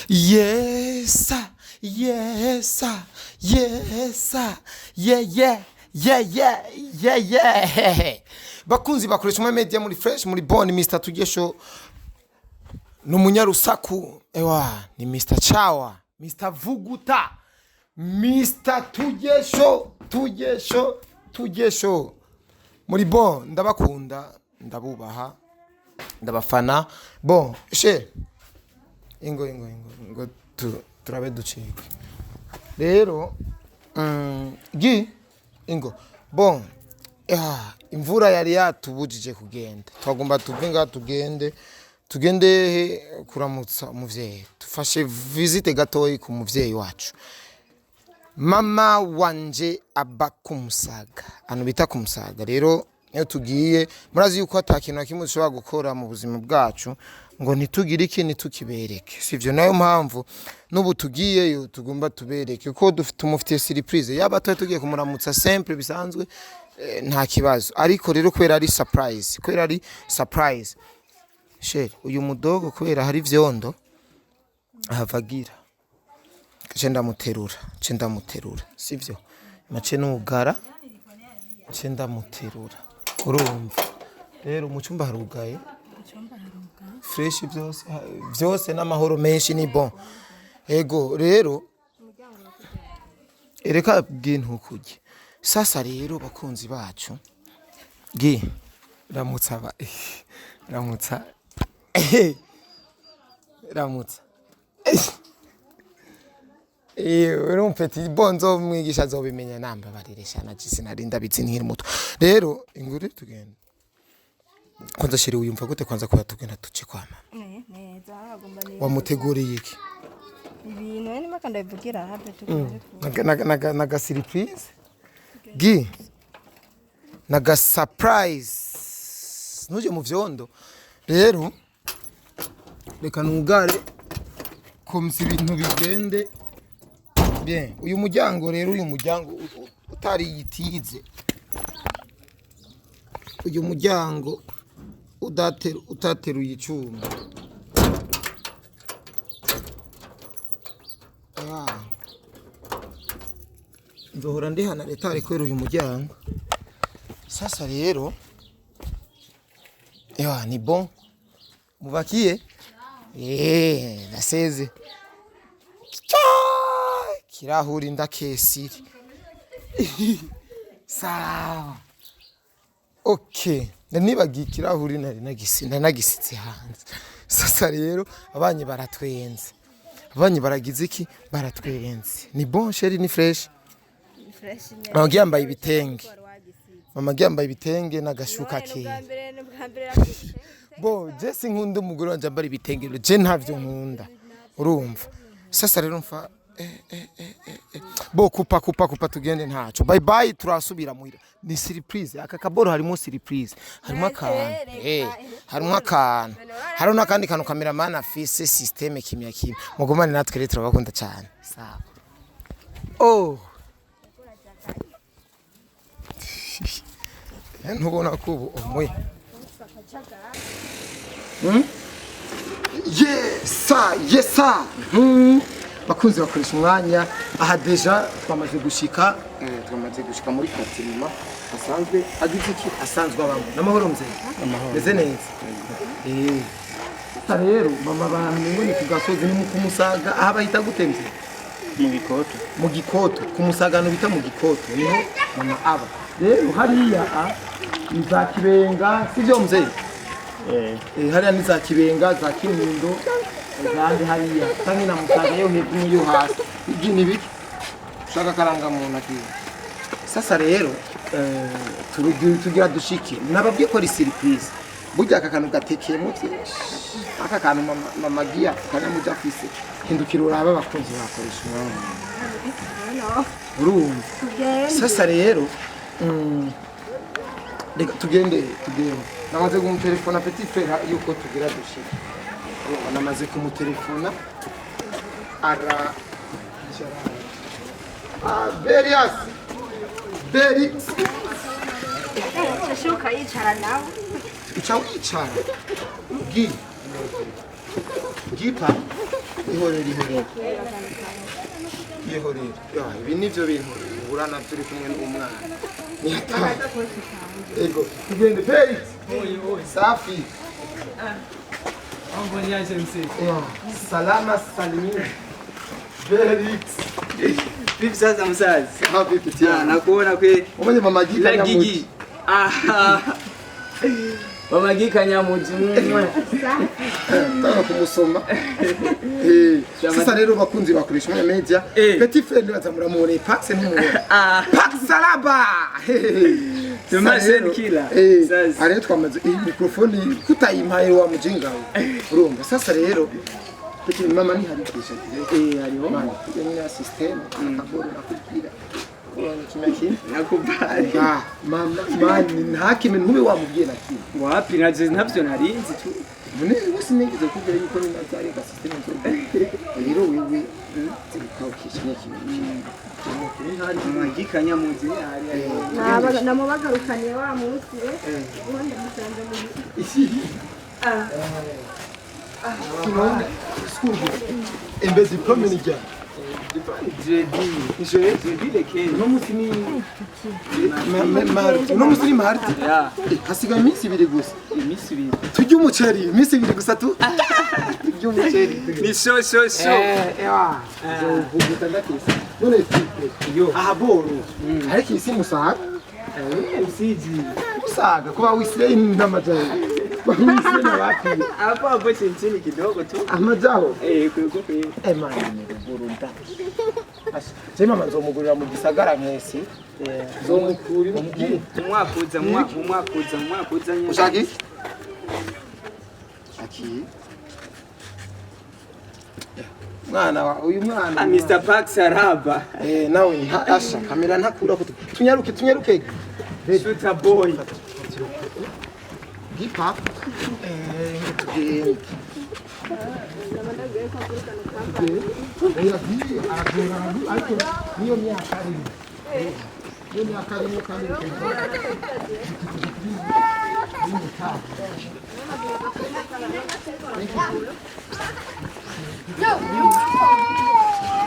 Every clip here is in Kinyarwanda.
Yes, yes, yes, yeah, yeah, yeah, yeah, yeah, yeah. Bakunzi bakoresha mu media muri fresh muri Bon Mr. TURYE show. Numunyarusaku ewa ni Mr. Chawa, Mr. Vuguta, Mr. TURYE show. Muri Bon ndabakunda, ndabubaha, ndabafana. Bon, she ingo turabe ducika rero gi ingo bon imvura yari yatubujije kugenda twagomba tuvinga tugende kuramutsa umuvyeyi tufashe visite gatoyi ku muvyeyi wacu mama wanje aba kumusaga anu bita kumusaga rero iyo tugiye murazi yuko atakintu kimwe dushobora gukora mu buzima bwacu ngo nitugire ikintu tukibereke sivyo nayo mpamvu nubu tugiyeyo tugomba tubereke ko tumufitiye surprise yaba tugiye kumuramutsa simple bisanzwe nta kibazo ariko rero kwera ari surprise shere uyu mudogo kwera hari vyondo ahavagira cenda muterura sivyo mace n'ugara cenda muterura urumva rero mu cyumba harugaye fresh byose n'amahoro menshi ni bon ego rero ereka bw'intu kujye sasa rero bakunzi bacu gi ramutsa uri petit bonzo mwigisha zobimenya namba bariresha na sinarinda bitsinhira muto rero inguri tugenda kwanza shiri uyumva gute kwanza kuba tugenda tuce kwa mama neza agomba neza wamuteguriye iki ibintu ni makanda bivugira habe tugende naga surprise gi naga surprise nuje mu vyondo rero reka nugare komsi ibintu bigende bien uyu muryango rero utari yitize uyu muryango utateruye icuma nzohora ndi hana leta ari kwera uyu muryango sasa rero ni bon mubakiye naseze kirahuri ndakesiri sawa okay nibagiye kirahuri nari nagisitse hanze sasa rero abanye baratwenze abanye baragize iki baratwenze ni bon chérie ni fresh mama yambaye ibitenge nagashuka ke bo jesi nkunda umugore wanje ambara ibitenge je ntavyo nkunda urumva sasa rero mfa bo kupa tugende ntaco bye bye turasubira muhira ni surprise aka kaboro harimo surprise harimo akantu hari nakandi kantu cameraman afise systeme kimya mugumane natwe rero turabakunda cyane sawa ntubona kubo omoye yes bakunzi bakoresha umwanya aha deja twamaze gushika muri katirima asanzwe agize iki asanzwe abamo namahoro mzee meze neza rero mama bantu ni kugasozi ni kumusaga aha bahita gutemze mu gikoto kumusagano bita mu gikoto niho mama aba rero hariya nizakibenga sivyo mzee hariya nizakibenga za Kinindo zandi hariya tangi na musaga yo hepfo yo hasi igini biki shaka karanga mu naki sasa rero tugira dushike nababwiye ko ari surprise burya aka kantu gatekeye mutse aka kantu mama giya kana muja kwise hindukira uraba bakunzi bakoresha urumva sasa rero tugende namaze kumutelefona petit frère yuko tugira dushike namaze kumutelefona ara Berias Beri Shuka yicara nawe Icha wicara Gipa ihorere ibi nivyo bintu urana turi kumwe n'umwana ego tugende Felix safi salama salimini Felix vipi sasa mzazi vipi tia nakuona kwe umenye mama Gika Gigi Mama Gika Nyamuji Tanga kumusoma sasa rero bakunzi bakoresha muri media petit frère bazamura mu Pax n'umubona Pax salaba tumaze kila sasa ari twamaze iyi microphone kutayimpaye wa mujinga urumva sasa rero petit mama ni hari kisha hariho mama ni assistant akaboro nakubwira nakubali mama mani ntakime ntube wamubwiye nakime wapi naje ntavyo narinzi tu Mune wese nigeze kubwira yuko ni natari ka system nzo. Rero wewe zikawukisha n'ikindi. Mama Gika Nyamuji hari namubagarukaniye wa munsi ubundi musanze mu school embe diplôme ni jya no musini marti hasiga iminsi ibiri gusa tujye umuceri iminsi ibiri gusa tu tujye umuceri ni so none yo ahaboro ariko isi musaga usiji musaga kuba wisire n'amajyari wisire na wapi hapo chini kidogo tu amajyaro kuko mani burunda je mama nzomugurira mu gisagara mwese nzomukuri umwakuza nyine ushaki aki mwana wa uyu mwana Mr. Pax Araba nawe asha kamera ntakura kutu tunyaruke shooter boy gipa niyo myaka ari kandi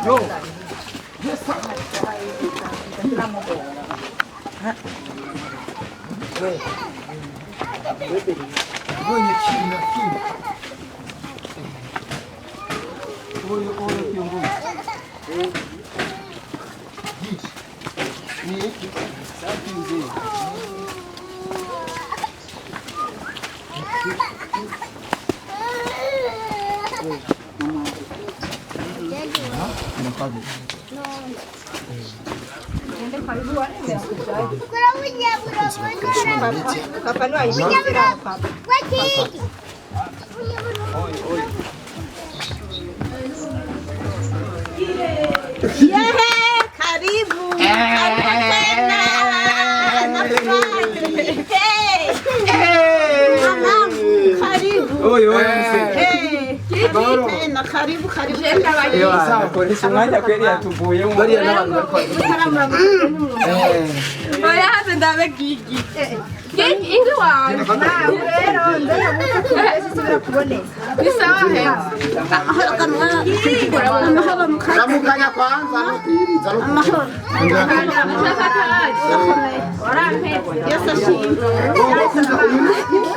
yo yes Voglio Cina, Cina. Voglio kiongozi. Ni safi mzee. Karibu. Karibu. Sawa, KORESHUMWANYA kweli atubuye Bari n'abantu Oya hata ndabe Gigi. Gigi ingi wawe. Rero ndabona kuboneka. Ni sawa he. Ramukanya kwanza nokiriza no.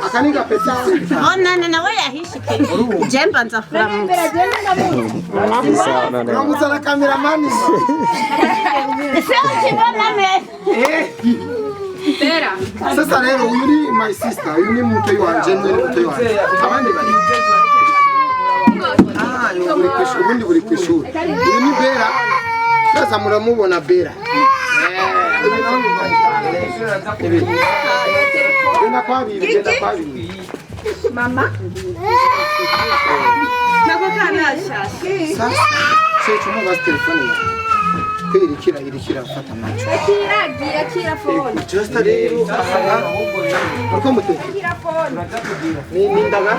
Akaniga pesa. Nane nawe yahishike. Jemba nzafura mu. Namuza na cameraman. Sio kibona me. Tera. Sasa rero uyu ni my sister, uyu ni mutoyi wanje n'umutoyi wanje. Abandi bari. Yo buri kwishuri. Uyu ni Bera. Sasa muramubona Bera. Genda kwabiri. Mama. Nako kanasha. Sasa chuma bas telefone. Irikira fata macho. Akira phone. Just rero asanga uko mute. Akira phone. Ni ndaga.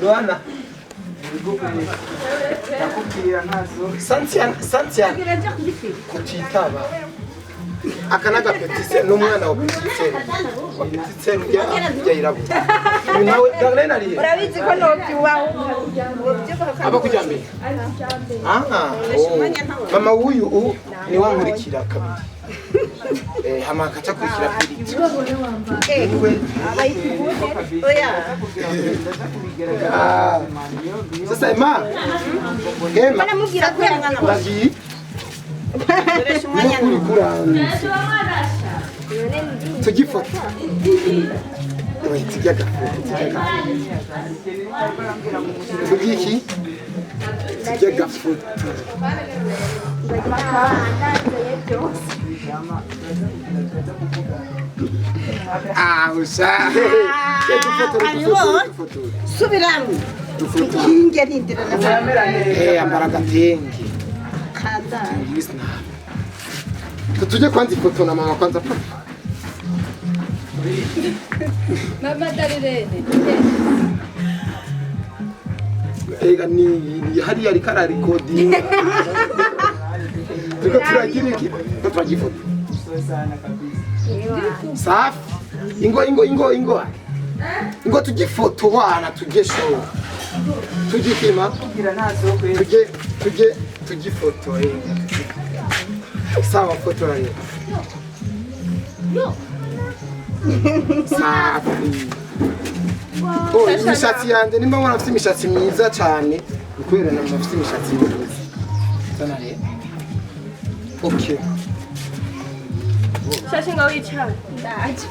Luana. nakubwira nazo Santiana. Kutitaba. aka naga petise n'umwana wa petise rya irabura nawe Darlene ari urabizi ko nobyubaho aba kujya mbere mama wuyu ni wankurikira kabiri hama kaca kurikira piriti sasa ema namubwira ko yangana bagiye koresha umwanya tugifoto tujya tugiki tujya gafoto usha subiramo ikinge nindira na ambara agatenge tujye kwanza ifoto na mama kwanza mama Darlene ni hariya ariko ararikodinga turiko turagira iki ko turagira ifoto safi ingo tujye ifoto wana tujye show tujye kima tujye ifoto sawa foto rero safi imishatsi yanjye nimba mbona afite imishatsi myiza cyane kubera na afite imishatsi myiza sana rero okay shashi ngaho yicara ndaje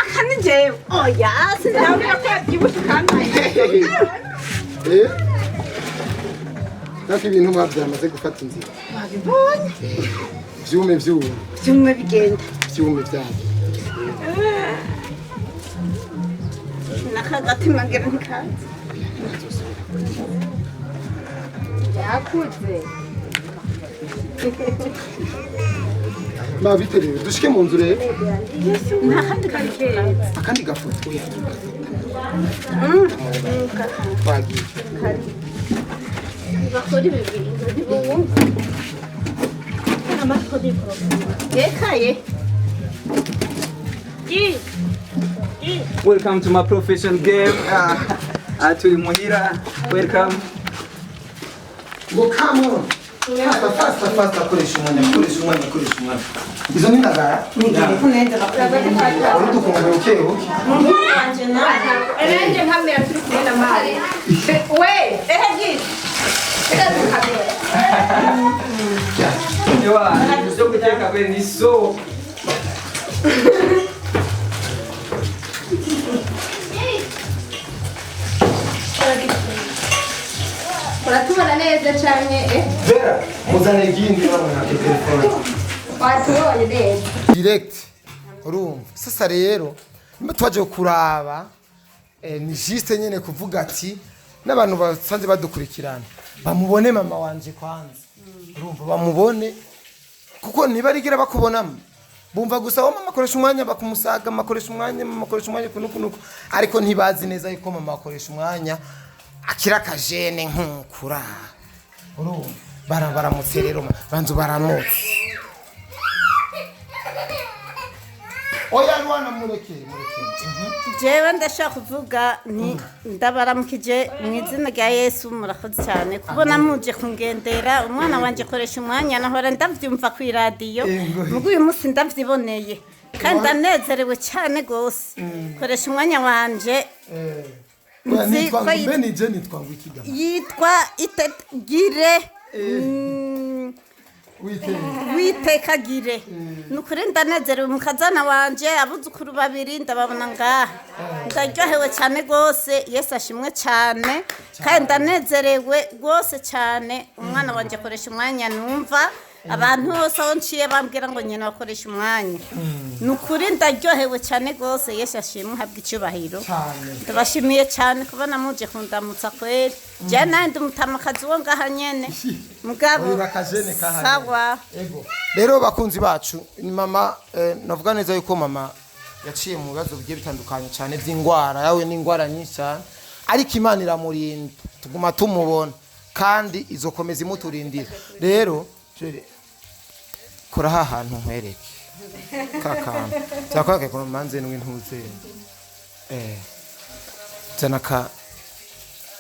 akani jewe oya sinabura ko yabyibushe kandi nako ibintu byamaze gufata inzira byume bigenda byume byabo nakagatima ngira ntikanze yakuze biterewe dushike mu nzu rero nakandi karikeza akandi gafoto bagiye bakora ibibiri bumva yekaye Welcome to my professional game. Turi muhira. Welcome. Go come on. Fasta koresha umwanya. Izo ni ndagara? kunenda bakora Uri dukumbuye ukeho? Erenje nkamera turi kumwe na mari. We, git. Ewa, ndio kuteka wewe ni so. Uratubona neza cyane Vera, muzane igindi bamwe telefone. watubonye neza Direct. Urumva. Sasa rero nimba twaje kuraba ni juste nyene kuvuga ati n'abantu basanze badukurikirana bamubone mama wanje kwanza. Urumva bamubone kuko ntibarigira bakubonamo. Bumva gusa mama akoresha umwanya bakumusaga makoresha umwanya kunukunuko ariko ntibazi neza yuko mama akoresha umwanya akira kajene nk'ukura. Urumva baramutse rero banzu baramutse. Oya rwana mureke. Jewe ndashaka kuvuga nti ndabaramukije mu izina rya Yesu murakoze cyane kubona muje kungendera umwana wanje koresha umwanya nahora ndavyumva ku radio mugo uyu munsi ndavyiboneye kandi ndanezerewe cyane gose koresha umwanya wanje yitwa itegire witekagire nukuri ndanezerewe mukazana wanje abuzukuru babiri ndababona ngaha ndaryohewe cyane gose Yesu ashimwe cyane kandi ndanezerewe gose cyane umwana wanje akoresha umwanya numva abantu bose aho nciye bambwira ngo nyene bakoresha umwanya nukuri ndaryohewe cyane gose Yesu ashimwe habwa icyubahiro ndabashimiye cyane kubona muje kundamutsa kweri je nandi mutamakazi wo ngaha nyene mugabo sawa rero bakunzi bacu ni mama navuga neza yuko mama yaciye mu bibazo bigiye bitandukanye cyane by'ingwara yawe n'ingwara nyinshi cyane ariko Imana iramurinda tuguma tumubona kandi izokomeza imuturindira rero kora ahantu nkwereke kakana cyakora ko manze n'intuze zana ka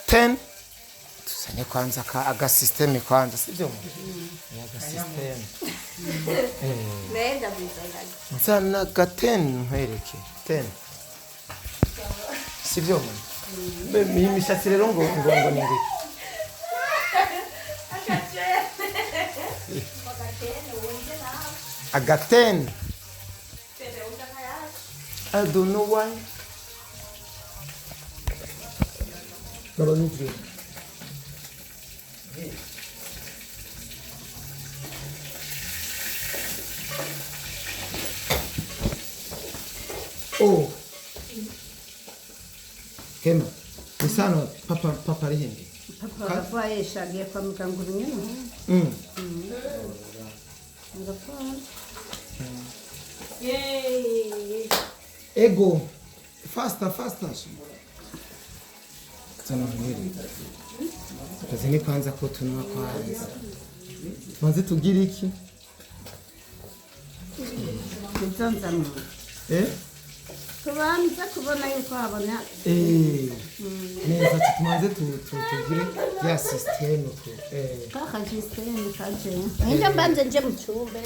10 tusanye kwanza aga system kwanza sivyo aga system nenda bizayiraga zana ka 10 nkwereke 10 sivyo mimi mishatsi rero ngo ni ngiki aga 10 I don't know why. Pero ni que. Oh. Kema. Nisano papa rihindi. papa yeshagiye kwa muganga nyine Ego. Faster. Sana mwili. Tazini kwanza ko tunwa kwanza. Tuanze tugira iki? Nzanzamu. Tubanza kubona yuko habona. Neza tumanze tugire ya system ko. Kaka system kaje. Nje mbanze nje mu cyumba.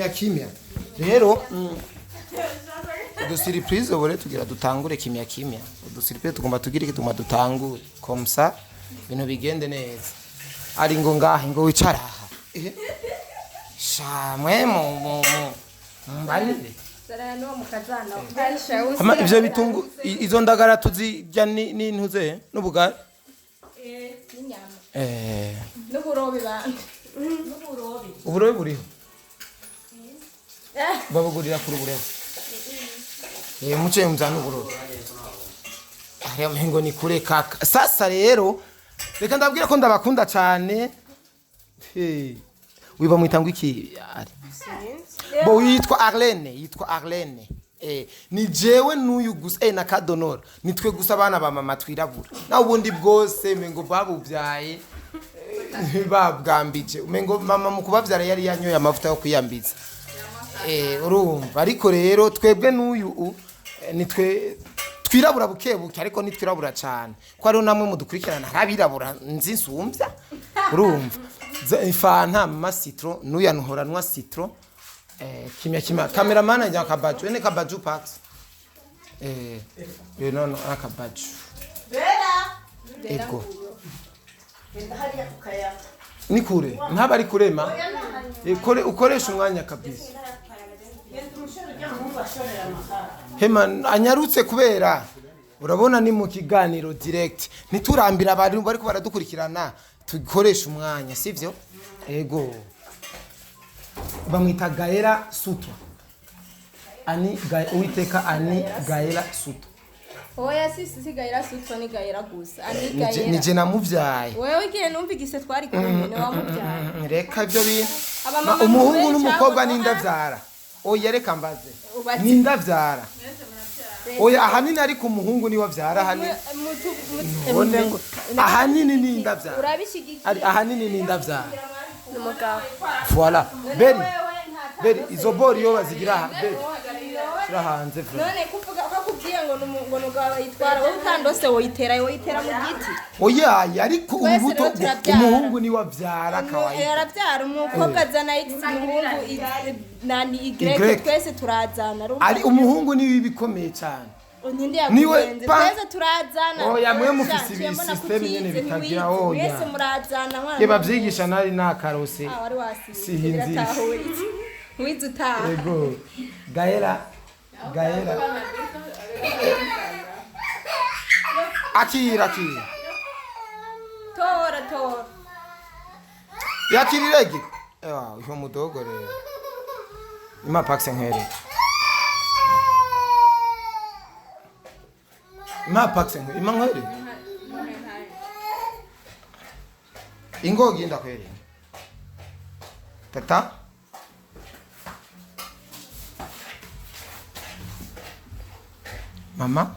Kimya. Rero udusiripurize bore tugira dutangure kimya udusiripurize tugomba tugira iki tugomba dutangure komsa ibintu bigende neza ari ngo ngahe ngo wicara aha shamwe mu mbarire sarano mukazana ama ivyo bitungu izo ndagara tuzijya n'intuze n'ubugari n'inyama n'uburobe bandi uburobe buriho babugurira kuri uburobe muce mzana uburobe ariya mhengo ni kure kaka sasa rero reka ndabwira ko ndabakunda cyane wiba mwitangwa iki bo yitwa Arlene ni jewe n'uyu gusa na Kadonora nitwe gusa abana ba mama twirabura naho ubundi bwose mengo babubyaye babwambije mengo mama mu kubavyara yari yanyoye amavuta yo kwiyambiza urumva ariko rero twebwe n'uyu nitwe twirabura bukebuke ariko nitwirabura cyane ko ari namwe mudukurikirana harabirabura nzinsumbya urumva ifanta mama citron n'uyu anhoranwa citron kimya cameraman ajya kabaju ene kabaju pax no akabaju ego ni kure ntaba ari kurema ukoresha umwanya kabisa hema anyarutse kubera urabona ni mu kiganiro direct niturambira abantu bari ko baradukurikirana tukoresha umwanya sivyo ego bamwita Gaela Sutwa Uiteka ani Gaela Sutwa oya sisi Gaela Sutwa ni Gaela gusa ani Gaela nije namuvyaye wewe igihe numvigise twari kumwe wa muvyaye reka byo bintu umuhungu n'umukobwa n'indavyara oya reka mbaze n'indavyara oya ahanini ari ku muhungu ni wavyara ahanini ahanini n'indavyara urabishigikiye ahanini n'indavyara n'umugabo voilà beri izo bori yo bazigira beri hanze none kuvuga ukakubwiye ngo nugaba yitwara wowe kandose woyitera mu giti oya ariko ubuto umuhungu ni wavyara kawaida yaravyara umukobwa azana x umuhungu nani y twese turazana ari umuhungu ni bibikomeye cyane niwe twese turazana oya mwe mufise ibi system nyene bitagira oya mwese murazana mwana ye bavyigisha nari nakarose wari wasi sihinzi wizuta ego Gaela akira tora yakirirege uyo mudogo rero ima paxe nkere ima nkere ingogi ndakwere tata mama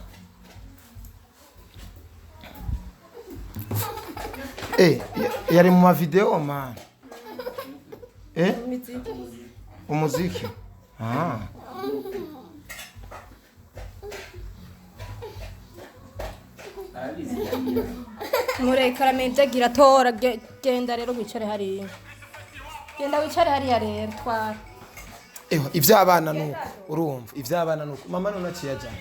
yari mu video man umuziki mureka aramendagira tora genda rero wicare hariya genda wicare hariya rero twara ivy'abana nuko urumva ivy'abana nuko mama none akiyajana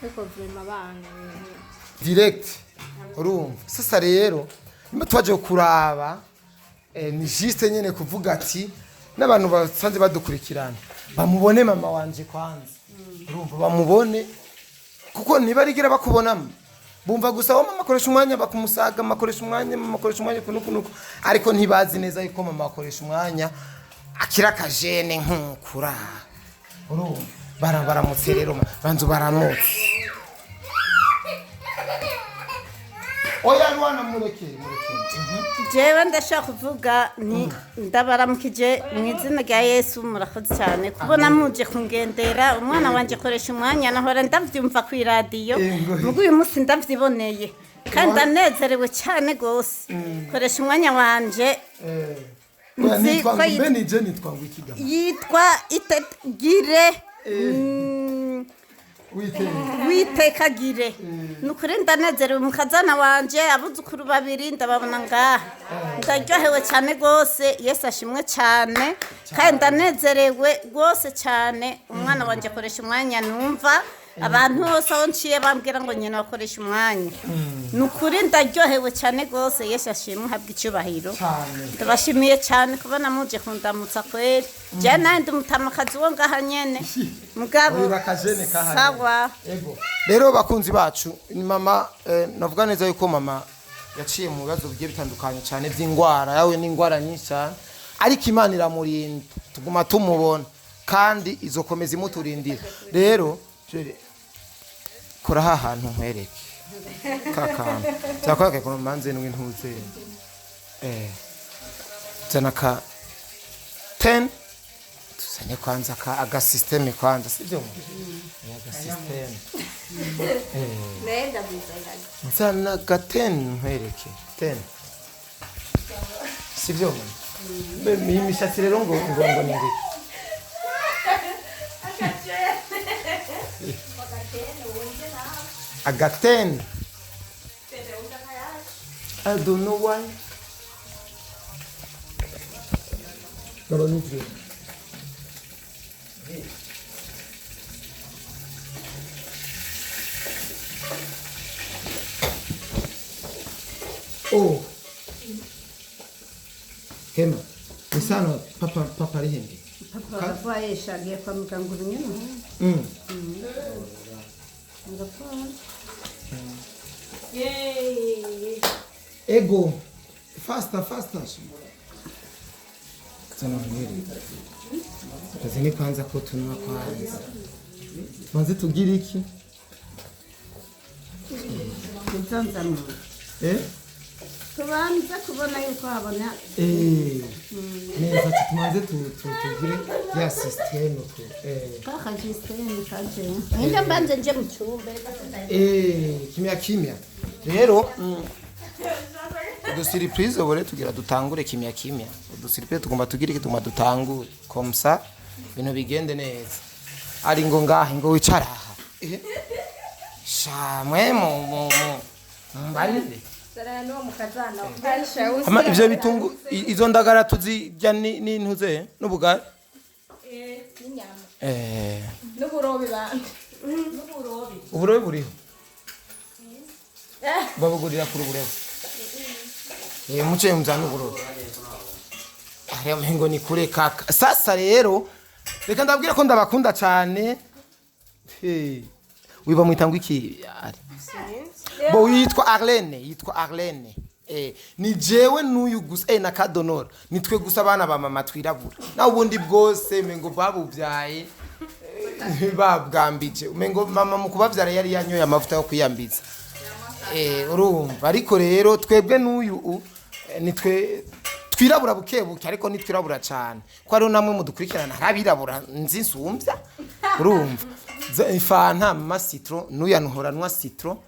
ariko vrema abana direct urumva sasa rero nimba twaje kuraba ni juste nyene kuvuga ati n'abantu basanze badukurikirana bamubone mama wanje kwanza urumva bamubone kuko ntibarigira bakubonamo bumva gusa mama akoresha umwanya bakumusaga makoresha umwanya mama akoresha umwanya kunukunuko ariko ntibazi neza yuko mama akoresha umwanya akira kajene nk'ukura urumva baramutse rero banzu baramutse oya rwana murekere jewe ndashaka kuvuga nti ndabaramukije mu izina rya Yesu murakoze cyane kubona muje kungendera umwana wanje akoresha umwanya nahora ndavyumva ku radio mugo uyu munsi ndavyiboneye kandi ndanezerewe cyane gose koresha umwanya wanje yitwa itegire witekagire nukuri ndanezerewe mukazana wanje abuzukuru babiri ndababona ngaha ndaryohewe cyane gose Yesu ashimwe cyane kandi ndanezerewe gose cyane umwana wanje akoresha umwanya numva abantu bose aho nciye bambwira ngo nyina bakoresha umwanya nukuri ndaryohewe cyane gose Yesu ashimwe habwa icyubahiro ndabashimiye cyane kubona muje kundamutsa kweri je nandi mutamakazi wo ngaha nyene mugabo sawa rero bakunzi bacu ni mama navuga neza yuko mama yaciye mu bibazo bigiye bitandukanye cyane by'ingwara yawe n'ingwara nyinshi cyane ariko Imana iramurinda tuguma tumubona kandi izokomeza imuturindira rero kora ahantu nkwereke kakantu cyakwake ko manze n'intuze zana ka 10 tusanye kwanza aga system kwanza sivyo aga system nenda bizanga zana ka 10 nkwereke 10 sivyo mimi mishatsi rero ngo ninde I got 10. I don't know why. Oh. Kema. Nisano papa rihindi. papa vaesha agiye kwa muganga urunyana ego faster sana mwiri kazini kwanza ko tunwa kwanza tuanze tugira iki kutanzana tubanza kubona yuko habona neza tumaze tugire ya system ko kaka system kaje nje mbanze nje mucumbe kimya rero do surprise obore tugira dutangure kimya do surprise tugomba tugira iki tugomba dutangure comme ça bino bigende neza ari ngo ngahe ngo wicara aha shamwe mu mbalinde ama ivyo bitungu izo ndagara tuzijya n'intuze n'ubugari n'uburobe bandi uburobe buriho babugurira kuri uburobe muce muzana uburobe ariya mhengo ni kure kaka sasa rero reka ndabwira ko ndabakunda cyane wiba mwitangwa iki bo yitwa Arlene ni jewe n'uyu gusa na kadonora nitwe gusa abana ba mama twirabura naho ubundi bwose mengo babubyaye babwambije mengo mama mu kubavyara yari yanyoye amavuta yo kwiyambiza urumva ariko rero twebwe n'uyu nitwe twirabura bukebuke ariko nitwirabura cyane ko ari namwe mudukurikirana harabirabura nzi nsumvya urumva ifanta mama citron n'uyu anuhoranwa citron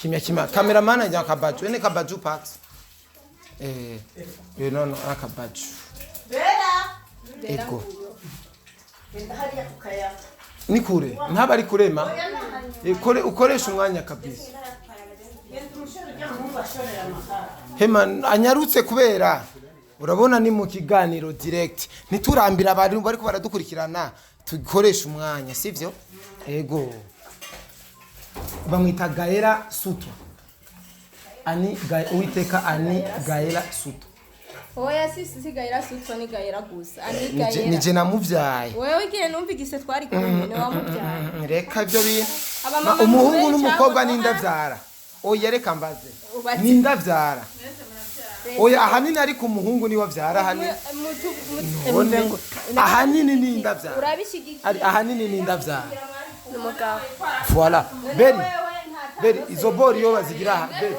kimya cameraman ajya kabaju ene kabaju pax none akabaju ego ni kure ntaba ari kurema ukoresha umwanya kabisa hema anyarutse kubera urabona ni mu kiganiro direct niturambira abantu bari ko baradukurikirana tukoresha umwanya sivyo ego bamwita Gaela Suto Uwiteka ani Gaela Suto oya si Gaela Suto ni Gaela gusa ani Gaela nije namuvyaye wewe igihe numvigise twari kumwe ne wamuvyaye reka byo bintu umuhungu n'umukobwa n'indavyara oya reka mbaze n'indavyara oya ahanini ariko umuhungu ni wavyara ahanini ahanini ni indavyara urabishigikiye ahanini ni indavyara n'umugabo voilà beri izo bori yo bazigira beri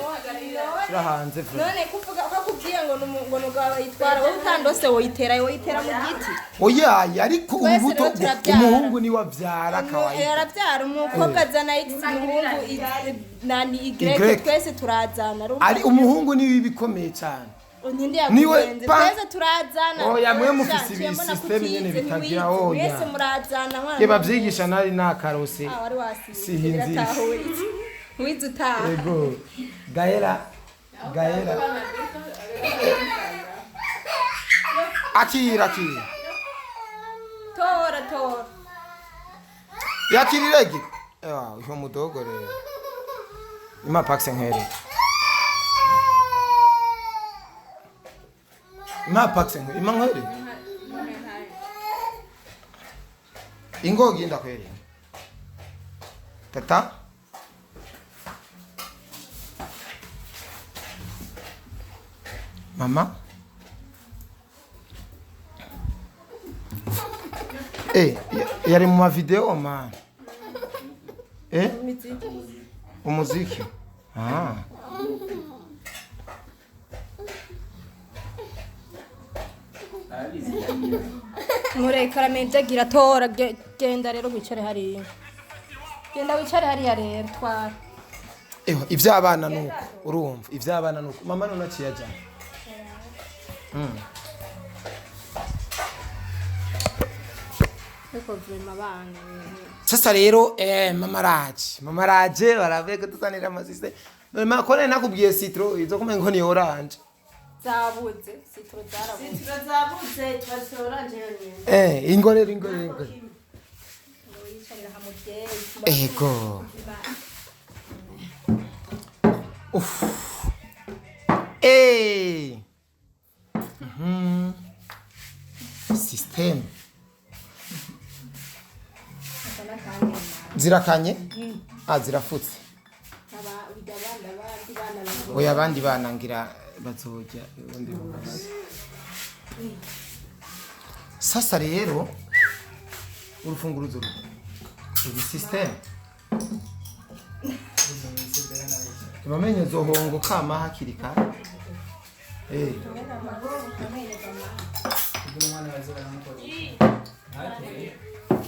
shira hanze none kuvuga bakubwiye ngo nugaba yitwara wowe utandose woyitera mu giti oya ariko urubuto umuhungu ni wavyara kawaida yaravyara umukobwa azana x umuhungu nani y twese turazana ari umuhungu ni bikomeye cyane niwe twese turazana oya mwe mufise ibi system nyene bitagira oya mwese murazana mwana ye bavyigisha nari nakarose wari wasisi sihinzi wizutaha ego Gaela akira tora yakirirege uyo mudogo rero ima pakse nkere ima nkere ingogi ndakwere tata mama yari mu ma video man umuziki mureka gira tora genda rero wicare hariya genda wicare hariya rero twara ivy'abana nuko urumva ivy'abana nuko mama none aciyajana sasa rero mama raje baraveka tusanira amasiste mama kone nakubwiye citro izo kumengo ni orange zabuze citro zarabuze twase orange yonyene ingorero ego system zirakanye zirafutse oya abandi bana ngira bazojya ubundi sasa rero urufunguruzo uru system bamenye zohongo kama hakiri kare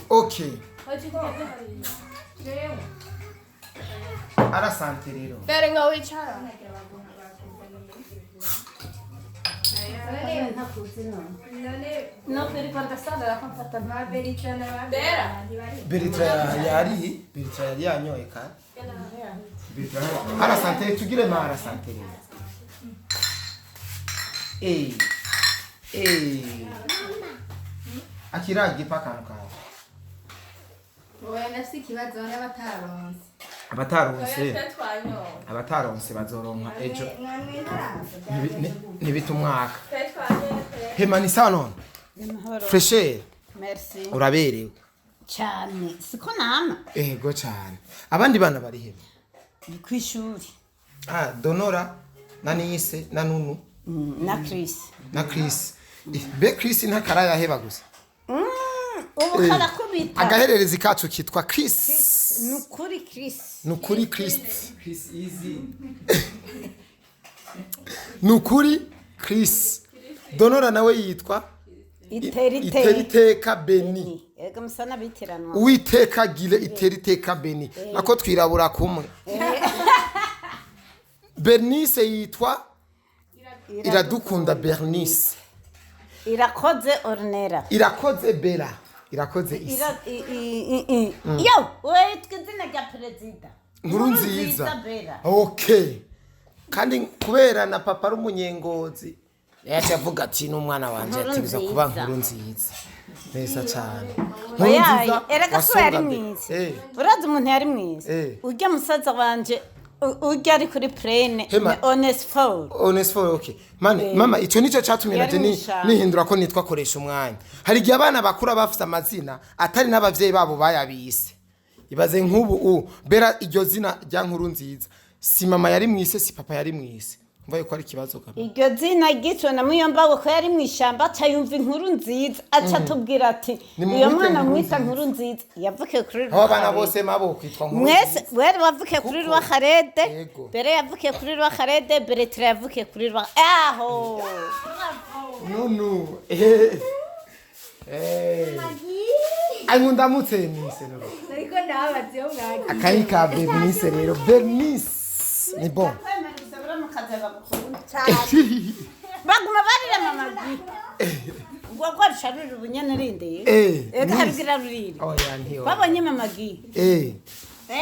okay ara sante rero bere nga wicara no per contestare la contatta ma Beritra yari yanyoye ka ara sante tugire ma ara sante rero akiragi pakanka oya nafsi kibazo n'abataronse abataronse bazoronka ejo nibita umwaka hema ni sawa none fresher merci uraberewe cyane siko nama ego cyane abandi bana bari hema ni kwishuri Donora na Nise na Nunu na Chris be Chris ntakara yaheba gusa ubu karakubita agahererezi kacu kitwa Chris nukuri Chris easy nukuri Chris Donora nawe yitwa Iteriteka Beni ega musana bitiranwa Uwiteka gile Iteriteka Beni nako twirabura kumwe Bernice yitwa iradukunda Bernice, irakoze Ornera, irakoze Bella, irakoze Isi, yo witwa izina rya perezida nkuru nziza. Bella. Okay, kandi kubera na papa ari umunyengozi yaje avuga ati n'umwana wanje atibiza kuba nkuru nziza neza cyane. Oya erega so yari mwiza, urazi umuntu yari mwiza, urya musaza wanje urya ari kuri plane ni honest for. Okay mama, icyo nicyo cyatumye naje nihindura ko nitwa koresha umwanya. Hari igihe abana bakura bafite amazina atari n'abavyeyi babo bayabise. Ibaze nk'ubu Bera iryo zina rya nkuru nziza, si mama yari mwise, si papa yari mwise. Mvaye ko ari kibazo kamwe. Iryo zina gitwe na muyomba ko yari mwishamba cyayumva inkuru nziza, aca tubwira ati uyo mwana mwita nkuru nziza yavuke kuri Rwa. Abana bose mabo kwitwa nkuru. Mwese wari wavuke kuri Rwa Kharede, Bere yavuke kuri Rwa Kharede, Beretre yavuke kuri Rwa. Aho. Nunu. Ayundamutse Bernice rero. Ariko ndabaziyo mwagi. Akayika Bernice rero. Bernice. Ni bon. Baguma barira mama gi. Gwagwa rusharira ubunyana rinde. Eka hargira rurire. Oya ntiyo. Babonye mama gi.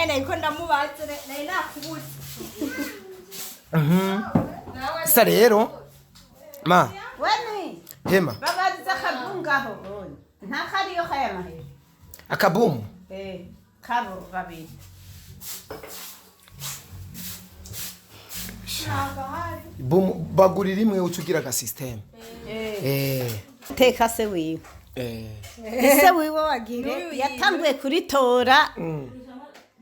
Niko ndamubatse nari nakubuze. Sa rero ma. Wani. Hema. Babaza kabungaho. Nta kariyo kayama. Akabumu. Kabo babiri. Bagurira imwe ucugira ga system. Teka se wiwe. Ese wiwe wagire yatanguye kuritora.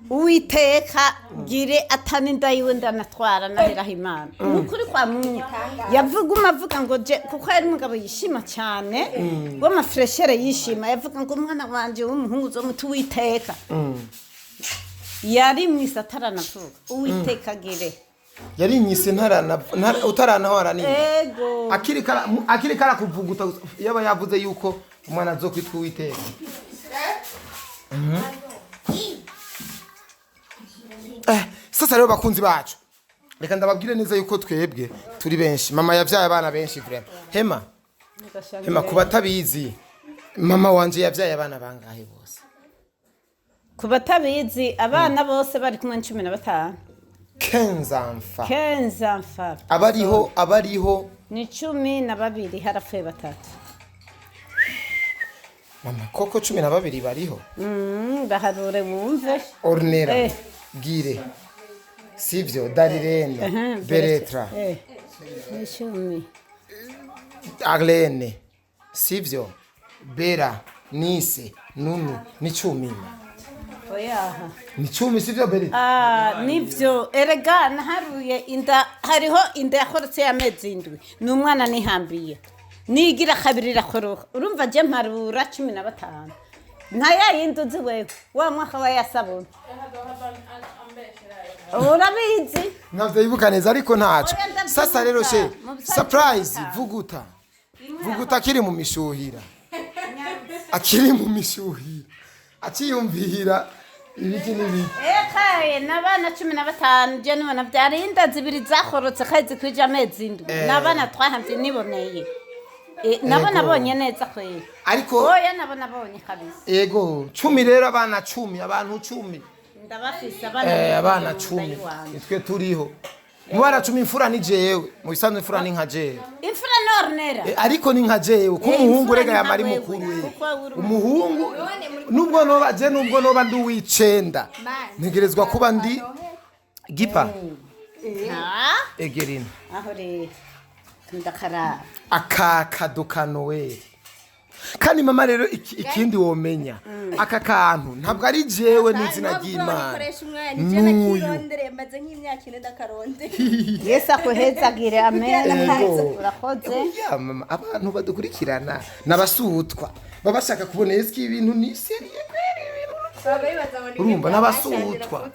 Uwiteka gire ataninda yiwe ndanatwara naheraho Imana. Ukuri kwa Mungu. Yavuga avuga ngo je kuko yari umugabo yishima cyane. Ngo mafreshere yishima yavuga ngo umwana wanje w'umuhungu zo mutu Uwiteka. Yari mwisatara navuga. Uwiteka gire. Yari nyise utarana hora ni. Ego. Akiri kara kuvuguta yaba yavuze yuko umwana zo kwitwa Uwiteka. Sasa rero bakunzi bacu, reka ndababwire neza yuko twebwe turi benshi. Mama yavyaye abana benshi vraiment. Hema kubatabizi, mama wanje yavyaye abana bangahe bose? Kubatabizi abana bose bari kumwe 15. 15 enfants. Abariho ni 12 harapfuye 3. Mama koko 12 bariho. Baharure wumve. Ornera. Gire. Sivyo Darirene. Beretra. Nishumi. Arlene. Sivyo Bera, Nice, Nunu, ni 10. Oyaha. Ni 10 sivyo Beretra? Nivyo erega naharuye inda hariho inda yakorotse y'amezi 7. N'umwana nihambiye. Nigira kabiri rakoroka. Urumva je mparura 15. Ntaya yinduzi wewe. Wa mwaka wa yasabona. Urabizi? Navyo yibuka neza ariko ntaco. Sasa rero she surprise vuguta. Vuguta kiri mu mishuhira. Akiri mu mishuhira. Aciyumvira ibiki n'ibiki. Ekaye nabana 15 je nibona byari inda zibiri zakorotse kazi kwija amezi 7. Nabana twahamvye niboneye. Nabona bonye neza kweli. Ariko oya nabona bonye kabisa. Ego 10 rero abana 10 abantu 10. Ndabafise abana abana 10 nitwe turiho. Mubara 10 imfura ni jewe, mu bisanzwe imfura ni nka jewe. Imfura Ornera. Ariko ni nka jewe ko umuhungu rega yamari mukuru we. Umuhungu nubwo noba je nubwo noba ndi w'icenda. Ntegerezwa kuba ndi gipa. Egerina. Aho rero ndakara akakadukano we. Kandi mama rero ikindi womenya aka kantu ntabwo ari jewe n'izina ry'Imana. Koresha umwanya cyane kirondere maze nk'imyaka 4 ndakaronde. Yesu akohezagire amen. Urakoze. Ya mama abantu badukurikirana nabasutwa babashaka kubona eski ibintu ni serie kweri. Urumva nabasutwa.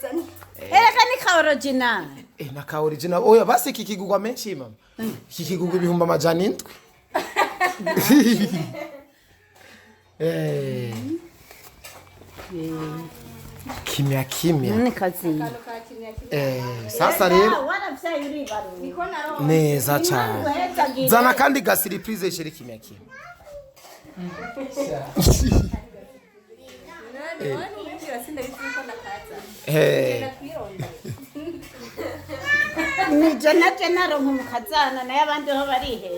Ereka ni ka original. Na ka original. Oya basi kikigugwa menshi mama. Kikigugwa ibihumbi amajana 7. Kimya. None kazi. Sasa rero waravyaye uribaruye niko naronse neza cyane zana kandi ga surprise sheri kimya kimwe nije naje naronka umukazana naye abandi ho barihe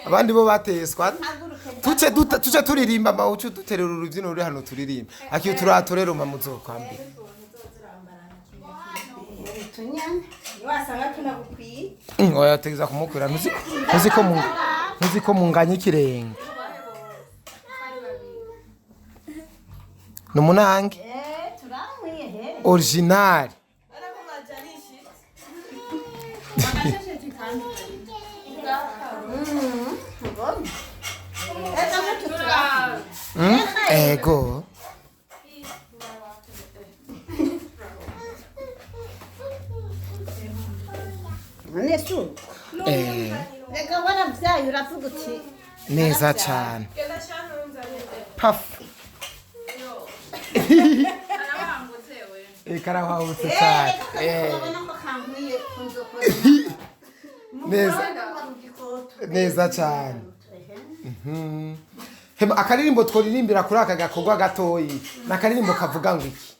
abandi bo bateswa tuce turirimba mawucu duterera urubyino ruri hano turirimba akiyo turatorero mamuzokwambira wasanga tunagukwiye oya tegeza kumukwira ntuzi ko munganya ikirenge numunange original ego nesu rega waravyaye uravuga uti neza cyane pafu karahawutse cyane neza cyane hema akaririmbo tworirimbira kuri aka gakorwa gatoyi nakaririmbo kavuga ngo iki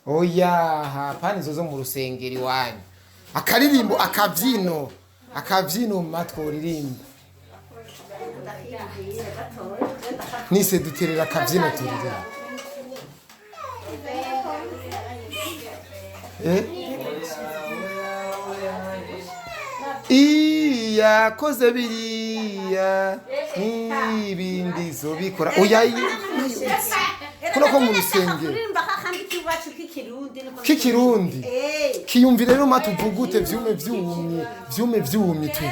oya hapana izo zo mu rusengero iwanyu akaririmbo akavyino matworirimba nise duterera akavyino turira iya koze biriya n'ibindi zo bikora oya kuno ko mu rusengero k'ikirundi kiyumvire rero matuvugute vyume vyumye tu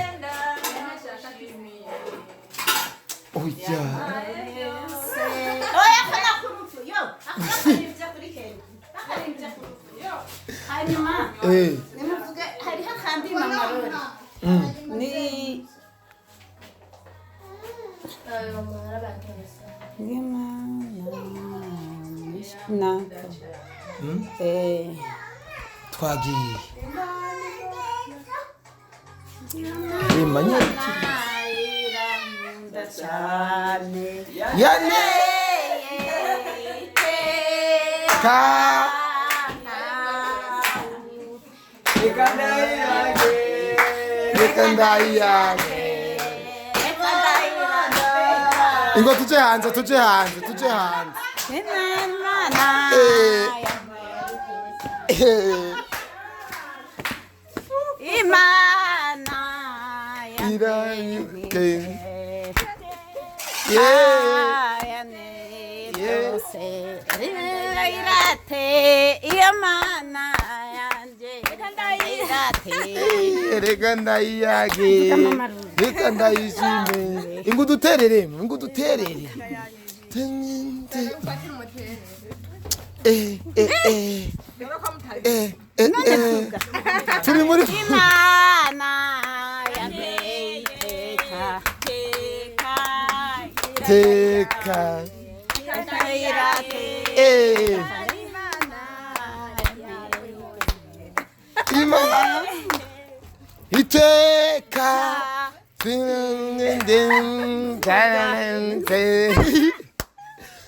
oya kana kurufu yo akarimvya kuri kenya akarimvya kurufu yo hanyuma nimuvuge hari hakandi mamarori ni twagiye imanya yane ka ingo tuje hanze Imana reka ndayiyage reka ndayishime ingo duterere turi muri Imana teka Imana iteka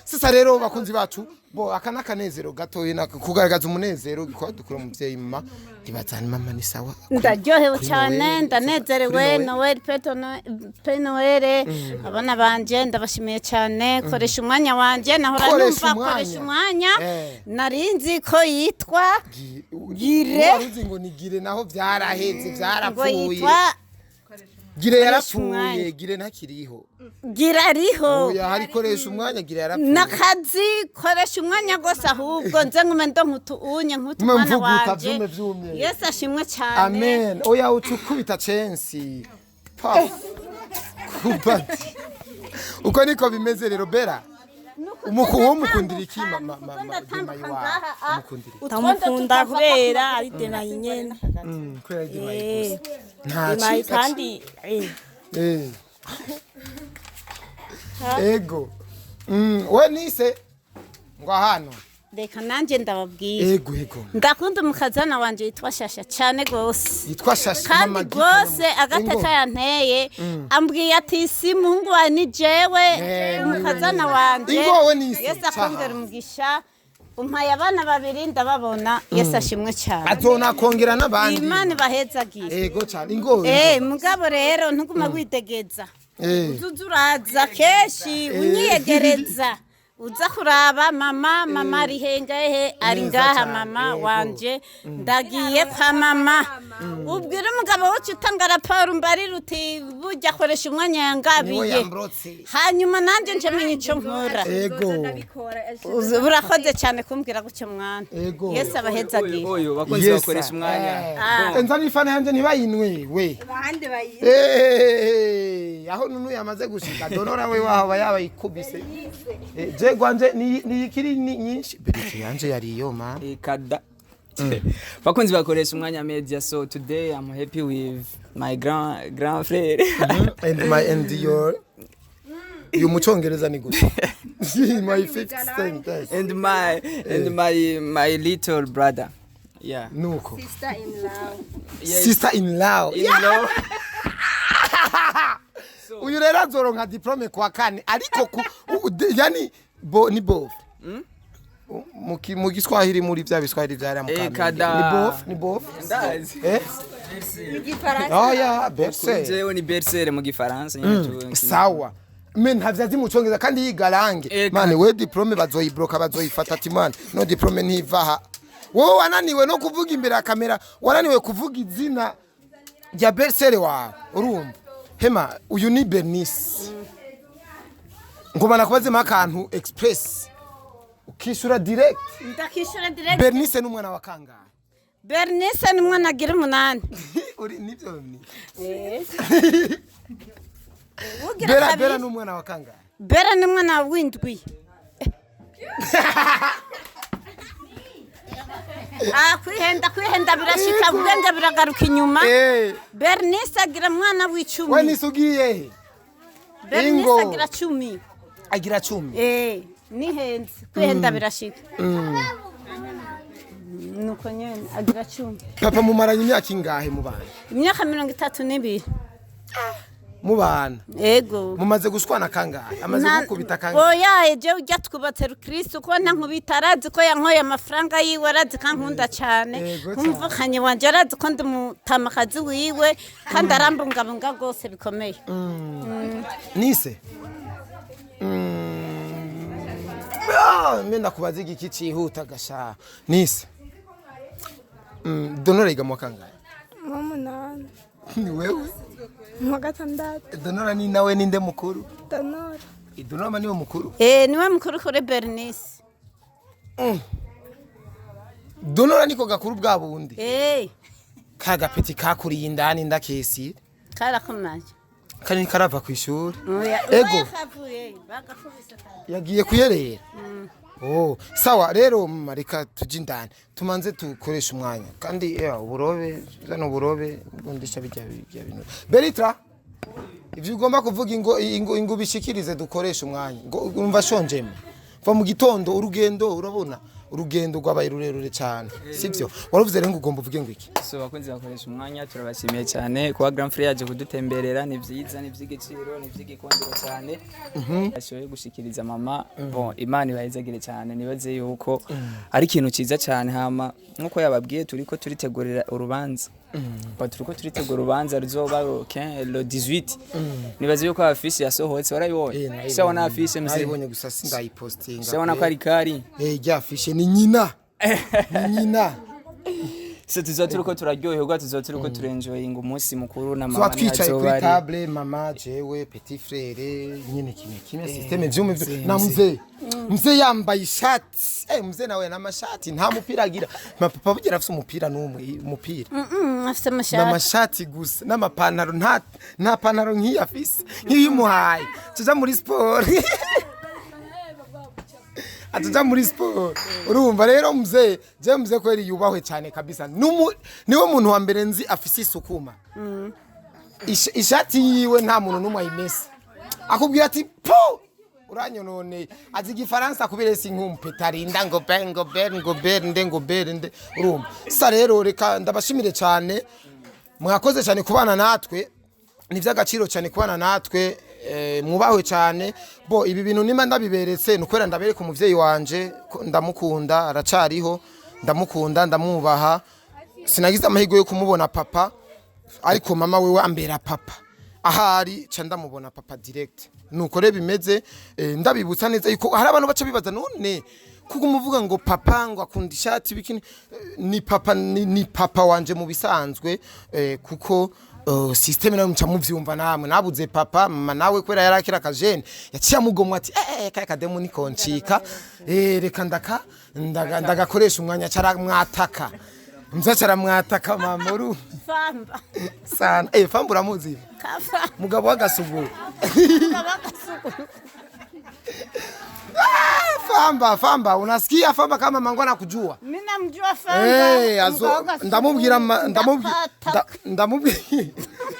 sasa rero bakunzi bacu bo akana kanezero gatoyi kugaragaza umunezero gikora dukura umuvyeyi mama ibazana mama ni sawa ndaryohewe cyane ndanezerewe Noel pe Noel abana banje ndabashimiye cyane koresha umwanya wanje nahora numva koresha umwanya narinzi ko yitwa gire waruzi ngo ni gire naho vyaraheze vyarapfuye gire yarapfuye gire ntakiriho gira ariho oya hari koresha umwanya gira yarapfuye nakazi koresha umwanya gose ahubwo nze ngume ndo unye mwana wanje Yesu ashimwe cyane amen oya ucukubita censi pa kubati uko niko bimeze rero bera umukuwo mukundira iki mama utamukunda kubera ari demayi nyene kubera demayi demayi kandi ego we nise ngo hano reka nanje ndababwira ego ndakunda umukazana wanje yitwa Shasha cyane gose yitwa Shasha kandi gose agateka yanteye ambwiye ati si muhungu wa ni jewe umukazana wanje Yesu akongera umugisha umpaye abana babiri ndababona Yesu ashimwe cyane azona kongera n'abandi Imana bahezagira ego cyane ingo mugabo rero ntuguma witegeza uzuraza keshi unyiyegereza uza kuraba mama ari hengahe ari ngaha mama wanje ndagiye kwa mama ubwira umugabo wacu utanga raporo mbarira uti burya akoresha umwanya yangabiye hanyuma nanje nje menye icyo nkora urakoze cyane kumbwira gutyo mwana Yesu abahezagiye oyo bakoze bakoresha umwanya enza nifana hanje ntibayinwe we bahande bayi aho nunu yamaze gushika donora we waho bayaba ikubise je gwanje ni ikiri nyinshi berike yanje yariyo ma kada bakunzi bakoresha umwanya media so today I'm happy with my grand frère and your you muchongereza ni good my fifth sentence and my little brother yeah nuko sister in law uyu rero azoronka diplome kwa kane ariko yani ni both mu Giswahili muri bya Biswahili byari amukana ni both ndazi oh yeah berse jewe ni berse mu Gifaransa sawa men havyazi mu Cyongereza kandi yigarange mane we diplome bazoyibroka bazoyifata ati man no diplome ntivaha wowe wananiwe no kuvuga imbere ya kamera wananiwe kuvuga izina rya bersere wawe urumva hema uyu ni Bernice ngoma nakubaze makantu express ukishura direct ndakishura direct Bernice n'umwana wa kangahe Bernice n'umwana agira 8 uri nivyo ni Bera n'umwana wa kangahe Bera n'umwana w'indwi kwihenda birashika ubwenge biragaruka inyuma Bernice agira mwana w'icumi we nisugiye Bernice agira 10 agira 10 ni henze kwihenda birashika nuko nyene agira 10 papa mumaranye imyaka ingahe mu bana imyaka 32 mu bana ego mumaze gushwana kangahe amaze gukubita kangahe oya je ujya twubatse Kristo ko nankubita arazi ko yankoye amafaranga yiwe arazi kankunda cyane kumvukanye wanje arazi ko ndumutamakazi wiwe kandi arambungabunga gose bikomeye nise menda kubaza igiki cihuta gasha nise donora igamo kangahe Maman ni wewe Magatandatu donora ni nawe ninde mukuru Donora donora niwe mukuru niwe mukuru kuri Bernice donora niko gakuru bwa bundi kaga peti kakuriye indani ndakesi karakomaje kani karava ku ishuri ego yagiye kuyerera sawa rero marika tujindane tumanze tukoresha umwanya kandi uburobe zano burobe ngundisha bijya bintu Beritra ivyo ugomba kuvuga ingo bishikirize dukoresha umwanya ngo umva shonjemo va mu gitondo urugendo urabona urugendo rwabaye rurerure cyane sivyo waravuze rero ngo ugomba uvuge ngo iki so bakunzi bakoresha umwanya turabashimiye cyane kwa grand frère yaje kudutemberera ni vyiza ni vy'igiciro ni vy'igikondero cyane ashoye gushikiriza mama bon Imana ibahezagire cyane nibaze yuko ari ikintu ciza cyane hama nkuko yababwiye turiko turitegurira urubanza turiko turitegura urubanza ruzoba le 18 nibaze yuko afishe yasohotse warayibonye shabona afishe mzibonye gusa sindayipostinga shabona ko ari kari rya afishe ni nyina se tuzoturiko turaryoherwa tuzoturiko turenjoyinga umunsi mukuru na mama twicaye kuri table mama jewe petit frère nyine kimwe systeme vyumwe mzee yambaye ishati mzee nawe n'amashati nta mupira agira papa bugira afite umupira n'umwe umupira afite amashati n'amashati gusa n'amapantaro nta pantaro nk'iyi afise nk'iyumuhaye tuja muri sport atuja muri sport urumva rero mzee kweri yubahwe cyane kabisa niwe muntu wa mbere nzi afise isukuma ishati yiwe nta muntu numwe ayimese akubwira ati po uranyonone azi igifaransa kubera sinkumpetarinda ngo nde urumva sa rero reka ndabashimire cyane mwakoze cyane kubana natwe ni by'agaciro cyane kubana natwe mwubahwe cyane bo ibi bintu nimba ndabiberetse nukwera ndabereka umuvyeyi wanje ndamukunda aracariho ndamukunda ndamwubaha sinagize amahirwe yo kumubona papa ariko mama wewe ambera papa ahari ca ndamubona papa direct nuko rebe bimeze ndabibutsa neza yuko hari abantu baca bibaza none kuko umuvuga ngo papa ngo akunda ishati bikini ni papa wanje mu bisanzwe kuko system nayo mca muvyumva namwe nabuze papa mama nawe kwera yarakira kajene yaciye mugomwa ati kaya kademu ni koncika reka ndagakoresha umwanya cara mwataka mzacara mwataka mamuru famba sana famba uramuzi mugabo wagasuguru Famba unasikia Famba kama mangu anakujua mimi namjua Famba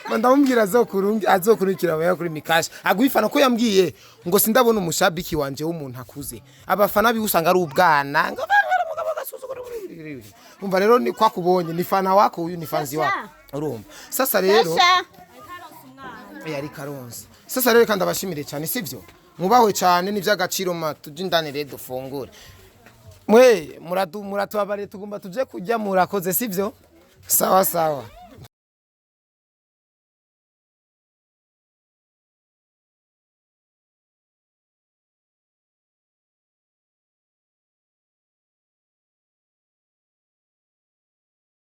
ndamubwira azokurikira baya kuri mikasha agwifana ko yambwiye ngo sindabona umushabiki wanje w'umuntu akuze abafana bihusanga ari ubwana umva rero ni kwakubonye ni fana wako uyu ni fanzi wako urumva sasa rero yari karonse sasa rero kandi abashimire cyane sivyo mubahwe cyane ni by'agaciro tujindanire dufungure mwe muratubabare tugomba tuje kujya murakoze sivyo sawa